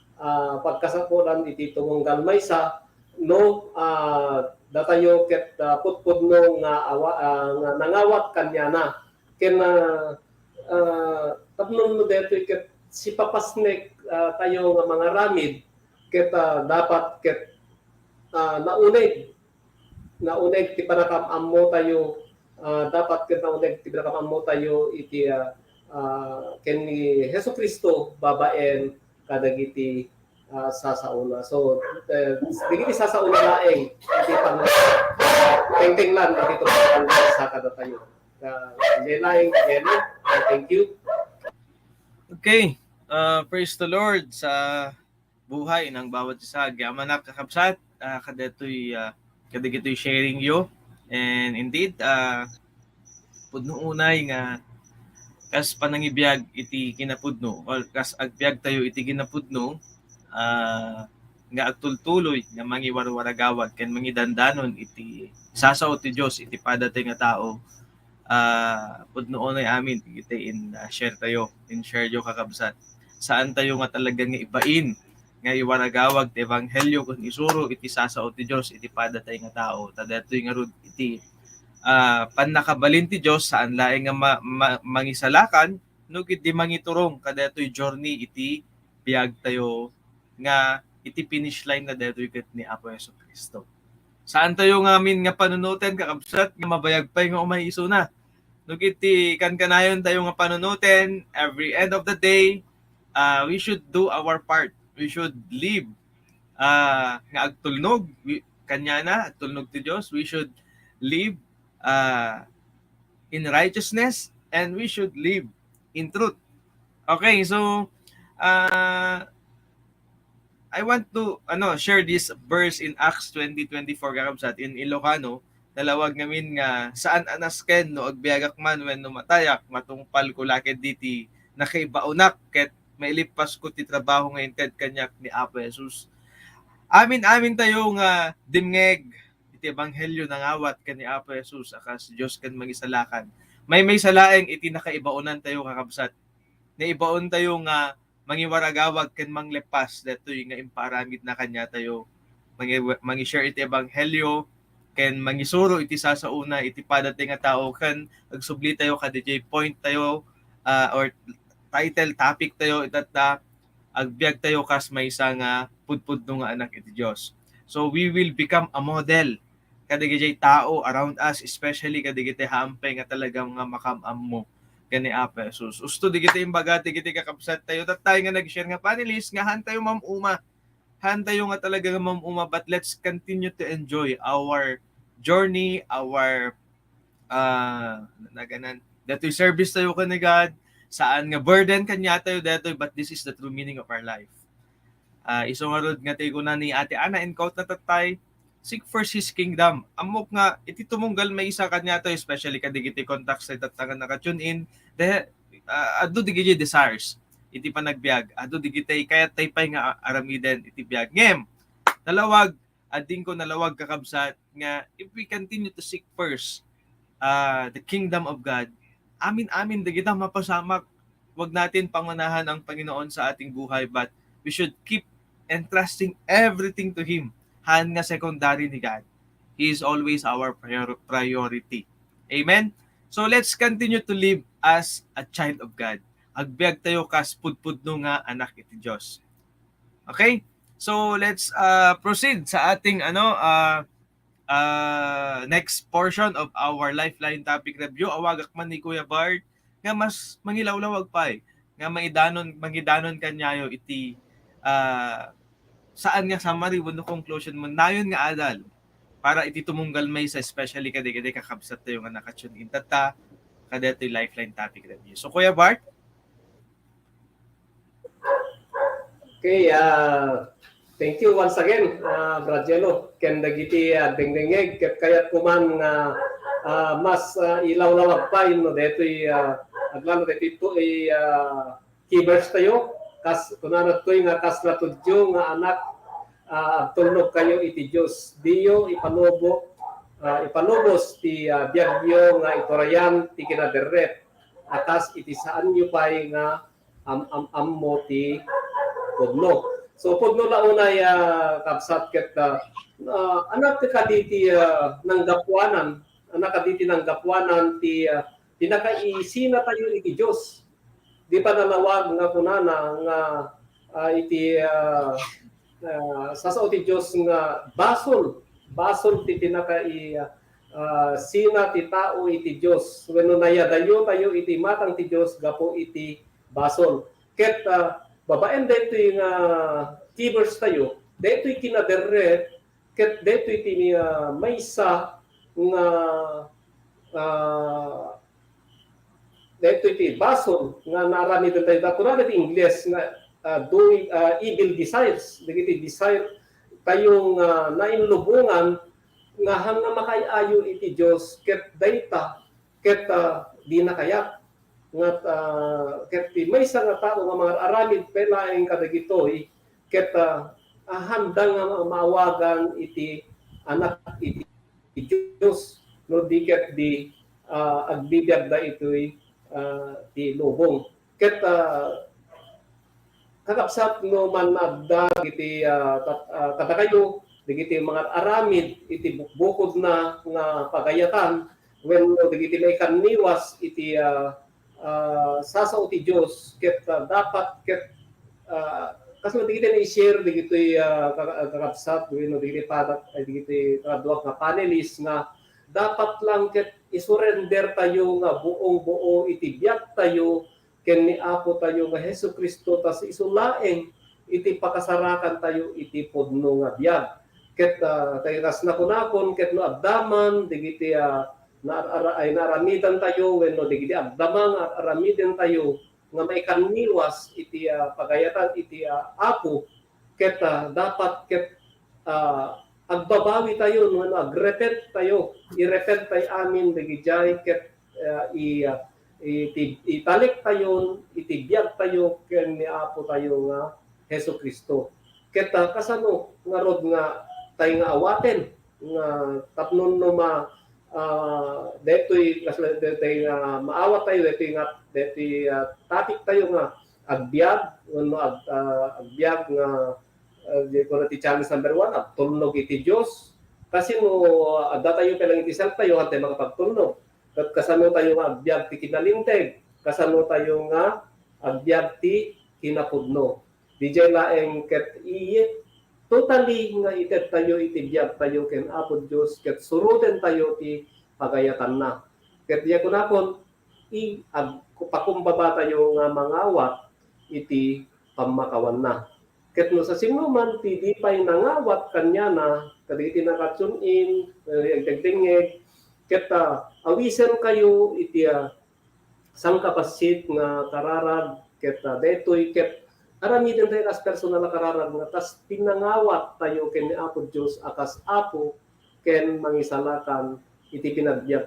pagkasapulan iti tumunggal maysa no datayo ket pudpudno nga nga nangawat kanyana ken tapnon no detoy ket si papasnek tayo nga mga ramid ket dapat ket nauneg ti panakamammo tayo dapat ket nauneg ti panakamammo tayo iti ken ni Hesus Kristo babaen kadagiti sasauna. So digiti sasauna laeng iti pang tengtenglan dito sa kada tayo. Laeng thank you. Okay. Praise the Lord sa buhay ng bawat isa. Gyamanak kakabsat, kadagitoy sharing yo. And indeed, pudno unay nga kas panangibiyag iti kinapudno or kas agbiag tayo iti kinapudno nga agtultuloy nga mangiwarwaragawag ken mangidandanon iti sasaw ti Dios iti padatay nga tao pudno unay amin iti share yo kakabsat saan tayo nga talagang nga ibain nga iwaragawag ti ebanghelyo kun isuro iti sasaw ti Dios iti padatay nga tao tadatoy nga rod iti panakabalin ti Dios saan laeng nga mangisalakan no iti mangiturong kadatoy journey iti biag tayo nga iti finish line na detoy ket ni Apo Hesus Kristo. Saan tayo nga amin nga panunuten kakabsat nga mabayag pay nga umaiso na. No iti kankanayon tayo nga panunuten every end of the day we should do our part. We should live nga agtulnog kanya na agtulnog ti Dios. We should live in righteousness and we should live in truth. Okay, so I want to share this verse in Acts 20:24 kakabsat in Ilocano nalawag ngamin nga saan anasken no agbiagak man when numatayak matungpal ko lakid diti nakaibaonak ket mailipas ko ti trabaho nga inted kanyak ni Apo Jesus. Amin tayo nga dimngeg iti ebanghelyo nangawat ken ni Apo Jesus akas Dios ken mangisalakan. May salaeng iti nakaibaonan tayo kakabsat. Naibaon tayo nga mangiwaragawag ken manglepas detoy nga imparamid na kanya tayo. Mangi-share iti ebanghelyo ken mangisuro iti sasauna iti padatay nga tao ken agsubli tayo ka DJ point tayo or title topic tayo itata agbiag tayo kas maysa nga pudpudno nga anak iti Dios. So we will become a model kadigiti tao around us, especially kadigiti hampay nga talagang nga makamam mo kani Apo Jesus. Usto digiti imbaga digiti kakabsat tayo tatay nga nag-share nga panelist nga hantayo mamuma. Hantayo nga talaga nga mamuma, but let's continue to enjoy our journey, our datoy service tayo kani God, saan nga burden kanya tayo datoy, but this is the true meaning of our life. Iso nga rod nga tayo na ni Ate Ana in quote na tatay, seek first His kingdom. Amok nga, iti tumunggal may isa kanya to, especially kadigiti contacts sa tatangan nakatune in, ado digiti desires, iti panagbiag, ado digiti, kaya tay pay nga aramiden, iti biag. Ngem, nalawag, ading ko nalawag kakabsat, nga if we continue to seek first the kingdom of God, amin digiti mapasamak, wag natin pangunahan ang Panginoon sa ating buhay, but we should keep entrusting everything to Him. Han nga secondary ni God. He is always our priority. Amen? So let's continue to live as a child of God. Agbiag tayo kas pudpudno nga anak iti Dios. Okay? So let's proceed sa ating next portion of our Lifeline topic review. Awagak man ni Kuya Bart nga mas mangilawlawag pa nga mangidanon kanyayo iti saan nga summary wenno conclusion mo nayon nga adal para iti tumunggal may sa especially kada kakabsat tayo nga nakatune in tata kada ito lifeline topic review. So Kuya Bart. Okay, thank you once again, Brad Jello. Ken dagiti dengdengeg ket kayat kuman nga mas ilaw-lawag pa no detoy aglano dito ay keywords tayo kas kunana toy nga kasla tudyo nga anak tulnog kayo iti Dios diyo ipanubos ti biyagyo nga itorayan ti kinaderret atas iti saan yu pay nga ammo ti pudno. So pudno na unay kapsat ket anak ti kaditi ng gapwanan, anak kaditi ng gapwanan ti pinakaisina tayo iti Dios. Di pa nalawag nga kunana nga iti sasao ti Dios nga basol ti pinakai sina ti tao iti Dios. Wenno nayadayo tayo iti matang ti Dios gapo iti basol. Ket babaen dito yung keywords tayo, dito yung kinaderret, ket dito yung maysa nga dito yung basol nga narami din tayo. Kunwari ito English nga doing evil desires. Dito desire tayong nainlubungan nga hang na makayayo iti Diyos ket data ket di na kayak ngat ket may isa nga tao nga mga aramid pelaeng kadagitoy ket handang nga maawagan iti anak iti Dios no di ket di agbibiyag da itoy ti lubong ket kakapsat no man adda iti kadakayo digiti mga aramid iti bukod na nga pagayatan when digiti may kanniwas iti sasao ti Dios ket dapat ket kasi digiti na i-share digiti kakapsat wenno digiti padak digiti duak nga panelist nga dapat lang ket isurrender tayo nga buong-buo iti biyak tayo ken ni Apo tayo nga Hesukristo tas isulaeng iti pakasarakan tayo iti pudno nga biyak ket tayo kas nakunakon ket no addaman digiti ay naramidan tayo wenno digiti adamang aramiden tayo nga may kanniwas iti pagayatan iti Apo ket dapat ket agbabawi tayo no agrepent tayo irepent tayo amin digijay ket italik tayo itibiyag tayo ken ni Apo tayo nga Hesukristo ket kasano nga rod nga tayo nga awaten nga tapnon no detoy nga maawat tayo detoy nga topic tayo nga agbiag no agbiag nga kung ti challenge number 1 agtulnog iti Dios kasi no adda tayo pelang iti self tayo hantay makapagtulnog ket kasano tayo nga agbiag ti kinalinteg kasano tayo nga agbiag ti kinapudno DJ laeng ket totally nga ited tayo iti biag tayo ken Apo Dios ket suruten tayo ti pagayatan na ket diya kunapon pakumbaba tayo nga mangawat iti pamakawan na ket no sa sinuman ti di pay nangawat kanya na kaditi nakatune in degdengeg ket awisen kayo iti sangkapasit nga kararag ket detoy ket aramiden tayo as personal na kararag nga tas pinangawat tayo ken ni Apo Dios akas Apo ken mangisalakan iti pinagbiag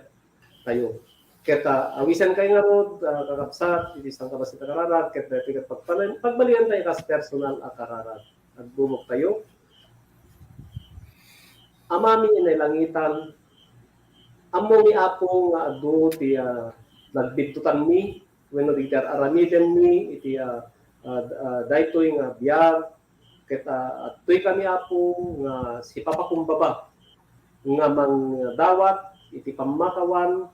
tayo ket awisan kay nga rod kakapsat iti sangkapasit na kararag ket detoy ket pagbalian tayo as personal a kararag agbumok tayo amami inailangitan ammo mi Apo nga adu ti nagbigtutan mi wenno digiti aramiden mi iti daytoy nga biag ket atoy kami Apo nga si papakumbaba nga mangdawat iti pamakawan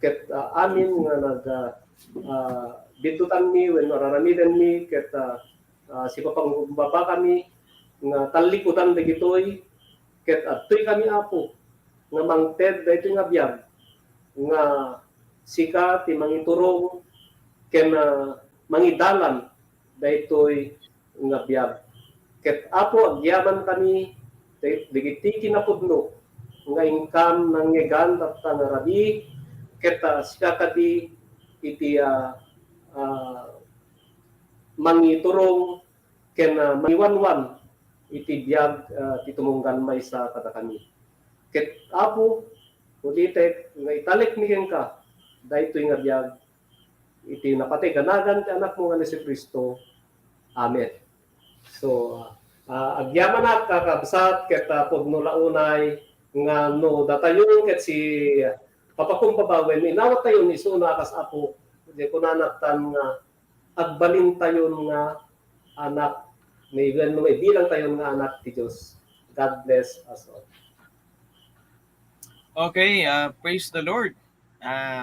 ket amin nga nag bitutan mi wenno aramiden mi ket si papakumbaba kami nga talikutan dagitoy ket atoy kami Apo nga mangted daytoy nga biag nga sika ti mangiturong ken mangidalan daytoy nga biag Ket apo agyaman kami digiti kinapudno nga income ng ngegan at rabi ket siya kadi iti mangiturong ken maniwanwan iti biag ti tumunggan maysa kada kami. Ket apo ulitek nga italik mi ka daytoy nga biag iti napatay ganagan ti anak mo nga ni si Kristo. Amen. So agyaman at kakabsat ket pudno launay nga no datayon ket si papakumpabawen inawat tayo ni suna kas apo di kunanatan nga agbalin tayo nga anak may bilang tayo nga anak ti Dios. God bless us all. Okay, praise the Lord.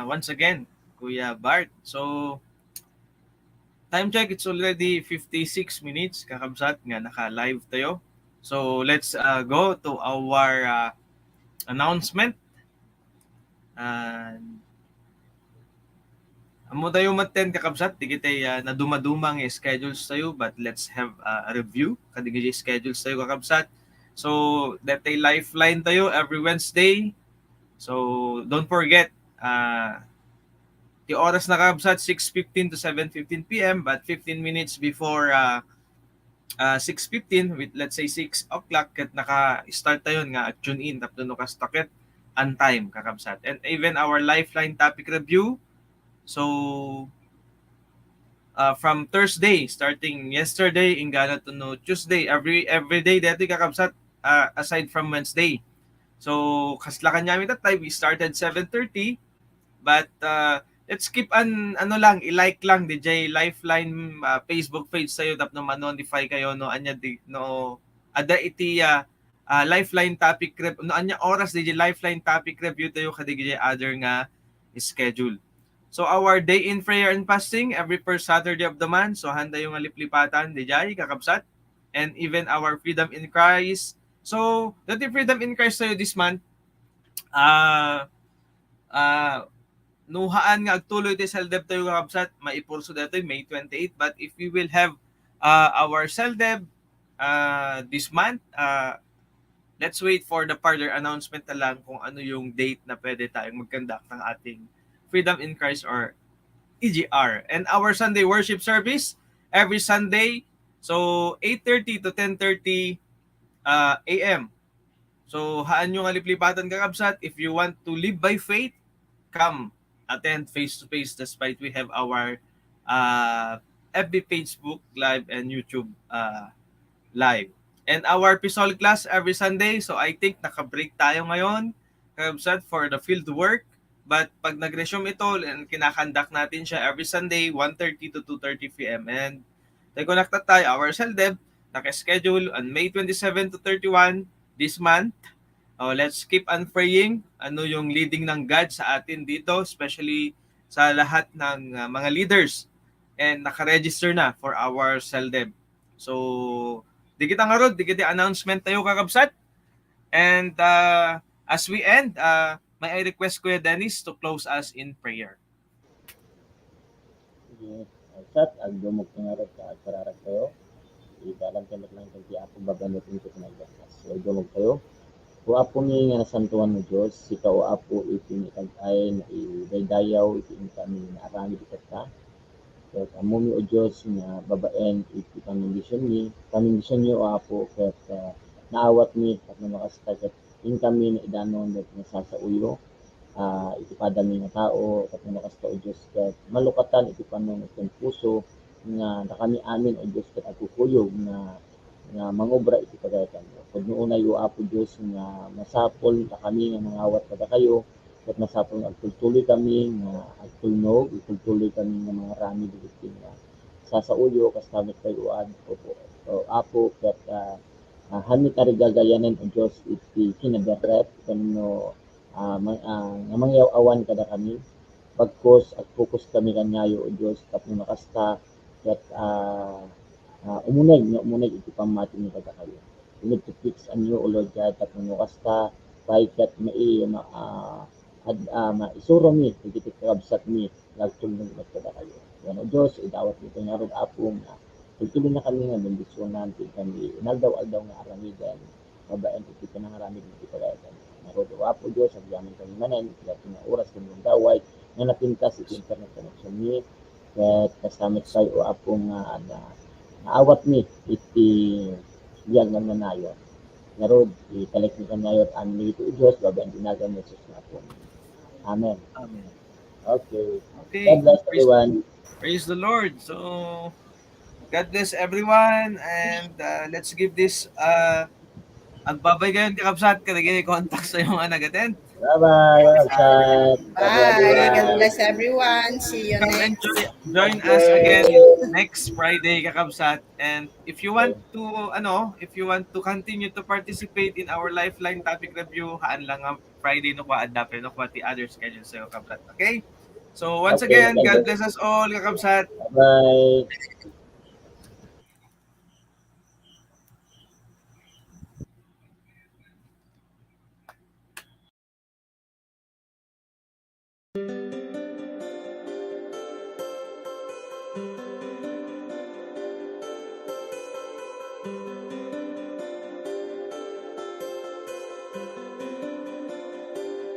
Once again, Kuya Bart. So, time check, it's already 56 minutes, kakabsat nga naka-live tayo. So, let's go to our announcement. Amo tayo maten kakabsat, di kita na dumadumang schedules tayo, but let's have a review. Kadigay schedules tayo kakabsat. So, that ay lifeline tayo every Wednesday. So, don't forget, the oras na kakabsat, 6:15 to 7:15 p.m. But 15 minutes before 6:15, with let's say 6 o'clock, kat naka-start tayo nga tune in, tapos no kastakit, on time kakabsat. And even our lifeline topic review, so from Thursday, starting yesterday, ingana to no Tuesday, every day dati kakabsat, aside from Wednesday. So kaslakan namin that time, we started 7:30, but let's keep i-like lang DJ Lifeline Facebook page sayo, tap no ma-notify kayo no anya di no ada iti Lifeline topic rep no anya oras DJ Lifeline topic review tayo kadigay other nga schedule. So our day in prayer and fasting every first Saturday of the month. So handa yung liplipatan DJ kakabsat, and even our Freedom in Christ. So dati Freedom in Christ tayo this month, nuhaan nga agtuloy tayo SELDEB tayo kakabsat, maipurso dito May 28, but if we will have our SELDEB this month, let's wait for the further announcement na lang kung ano yung date na pwede tayong mag-conduct ng ating Freedom in Christ or EGR. And our Sunday worship service every Sunday, so 8:30 to 10:30 a.m. So haan yung aliplipatan kakabsat. If you want to live by faith, come attend face-to-face, despite we have our FB, Facebook Live, and YouTube Live. And our Pisol class every Sunday. So I think naka-break tayo ngayon kakabsat for the field work. But pag nag-resume ito, and kinakandak natin siya every Sunday, 1:30 to 2:30 p.m. And nag-connect na tayo, our SELDEB, naka-schedule on May 27 to 31 this month. Let's keep on praying ano yung leading ng God sa atin dito, especially sa lahat ng mga leaders, and naka-register na for our SELDEB. So, di kita nga rod, di kita announcement tayo kakabsat. And as we end, may I request Kuya Dennis to close us in prayer. Sige, sat agdumog nga ro sa kararag tayo. Idalan kamat lang kay apo babanot into pinagdas. So agdumog tayo. O apo ni nga nasantuan mo Dios, ikaw apo ipinitag-ay na idaydayaw itin kami na arami dikat ka. So amo mi o Dios nga babaen iti pamindisyon ni o apo ket naawat ni at makastat in kami na idanon at nasasauyo iti padami nga tao at nakasta o Diyos ket malukatan iti panon at puso nga nakami amin o Diyos ket agkukuyog nga mangobra iti pagayatan mo. Pag noonay o apo Diyos nga masapol na kami nga mangawat kada kayo ket masapol nga agtultuloy kami nga agtulnog, agtultuloy kami nga mga rami dito nga sasauyo kas kami kayo o apo ket hamit arigagayanan o Diyos iti kinaberep kano nga mangyaw-awan kada kami pagkos at focus kami kanyayo o Diyos tapno makasta ket umunay iti pamati ni kada kayo. We need to fix anyo o Lord God tapno makasta ket maisuro mi iti kakabsat mi nagtulong kada kayo. Yan o Diyos idawat ito nga ron apo nga Pagtuloy na kami nga bendisyonan ti kami inaldaw-aldaw nga aramidan babaen iti panangaramid iti pagayatan. Narodo apo Dios agyaman kami manen ket nga oras kami daway nga napintas iti internet connection ni ket kasama tayo apo nga naawat ni iti diyan nga manayon. Narod italik ni kanayot amin iti Dios babaen tinagan ni Jesus nga po. Amen. Amen. Okay. Okay. God bless everyone. Praise the Lord. So, God bless everyone and let's give this agbabay kayo kakabsat kada contact sa yung nag-attend. Bye-bye. Bye. Bye. God bless everyone. See you Come and next. join us again next Friday kakabsat, and if you want to continue to participate in our lifeline topic review, haan lang ang Friday no kwa adapin no kwa the other schedule sa kakabsat. Okay? So once Okay, again, God bless us all kakabsat. Bye.